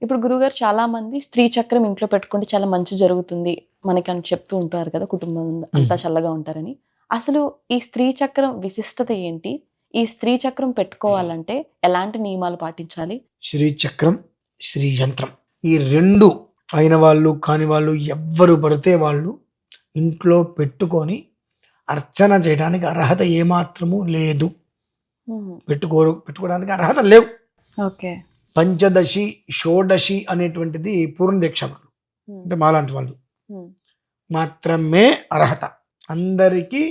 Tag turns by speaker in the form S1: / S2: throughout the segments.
S1: ఇప్పుడు గురువుగారు చాలా మంది స్త్రీ చక్రం ఇంట్లో పెట్టుకుంటే చాలా మంచి జరుగుతుంది మనకని చెప్తూ ఉంటారు కదా! కుటుంబం అంతా చల్లగా ఉంటారని. అసలు ఈ స్త్రీ చక్రం విశిష్టత ఏంటి? ఈ స్త్రీ చక్రం పెట్టుకోవాలంటే ఎలాంటి నియమాలు పాటించాలి?
S2: శ్రీచక్రం, శ్రీ యంత్రం ఈ 2 అయిన వాళ్ళు కాని వాళ్ళు ఎవ్వరు పడితే వాళ్ళు ఇంట్లో పెట్టుకొని అర్చన చేయడానికి అర్హత ఏమాత్రము లేదు. పెట్టుకోవడానికి అర్హత లేవు.
S1: ఓకే.
S2: పంచదశి, షోడశి అనేటువంటిది పూర్ణ దీక్షాపరులు అంటే మాలాంటి వాళ్ళు మాత్రమే అర్హత. అందరికీ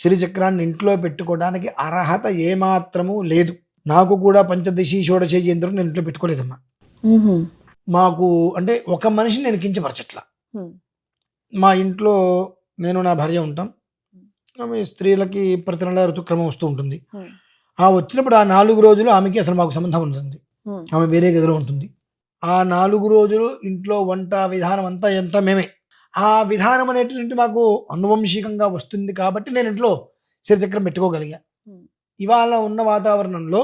S2: శ్రీచక్రాన్ని ఇంట్లో పెట్టుకోవడానికి అర్హత ఏమాత్రము లేదు. నాకు కూడా పంచదశి, షోడశి యంత్రం నేను ఇంట్లో పెట్టుకోలేదమ్మా. మాకు అంటే ఒక మనిషిని నేను కించపరచట్లా. మా ఇంట్లో నేను నా భార్య ఉంటాం. ఆమె స్త్రీలకి ప్రతి నెల ఋతుక్రమం వస్తూ ఉంటుంది. ఆ వచ్చినప్పుడు ఆ 4 రోజులు ఆమెకి అసలు మాకు సంబంధం ఉంటుంది. ఆమె వేరే గదిలో ఉంటుంది. ఆ 4 రోజులు ఇంట్లో వంట విధానం అంతా మేమే. ఆ విధానం అనేటువంటి మాకు అనువంశికంగా వస్తుంది కాబట్టి నేను ఇంట్లో శ్రీచక్రం పెట్టుకోగలిగా. ఇవాళ ఉన్న వాతావరణంలో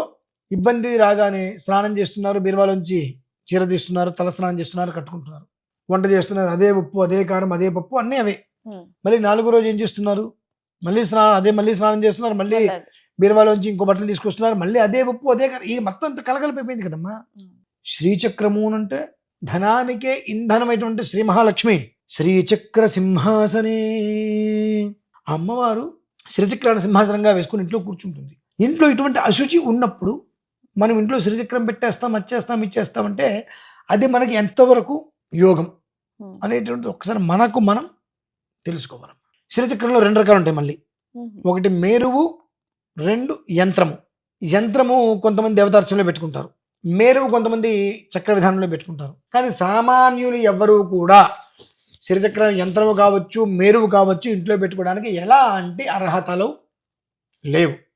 S2: ఇబ్బంది రాగానే స్నానం చేస్తున్నారు, బీరువాలోంచి చీర తీస్తున్నారు, తల స్నానం చేస్తున్నారు, కట్టుకుంటున్నారు, వంట చేస్తున్నారు, అదే ఉప్పు, అదే కారం, అదే పప్పు అన్నీ అవే. మళ్ళీ 4 రోజు ఏం చేస్తున్నారు, మళ్ళీ స్నానం చేస్తున్నారు, మళ్ళీ బీరువాలోంచి ఇంకో బట్టలు తీసుకొస్తున్నారు, మళ్ళీ అదే ఉప్పు, అదే కారం, ఈ మొత్తం అంత కలగలిపోయింది కదమ్మా. శ్రీచక్రము అంటే ధనానికే ఇంధనమైనటువంటి శ్రీ మహాలక్ష్మి శ్రీచక్ర సింహాసనే. అమ్మవారు శ్రీచక్రాన్ని సింహాసనంగా వేసుకుని ఇంట్లో కూర్చుంటుంది. ఇంట్లో ఇటువంటి అశుచి ఉన్నప్పుడు మనం ఇంట్లో శ్రీచక్రం పెట్టేస్తాం, ఇచ్చేస్తామంటే అది మనకి ఎంతవరకు యోగం అనేటువంటిది ఒకసారి మనకు మనం తెలుసుకోవాలి. శ్రీచక్రంలో 2 రకాలు ఉంటాయి మళ్ళీ. ఒకటి మేరువు, 2 యంత్రము. యంత్రము కొంతమంది దేవతార్చనలో పెట్టుకుంటారు, మేరువు కొంతమంది చక్ర విధానంలో పెట్టుకుంటారు. కానీ సామాన్యులు ఎవ్వరూ కూడా శ్రీచక్ర యంత్రము కావచ్చు, మేరువు కావచ్చు ఇంట్లో పెట్టుకోవడానికి ఎలాంటి అర్హతలు లేవు.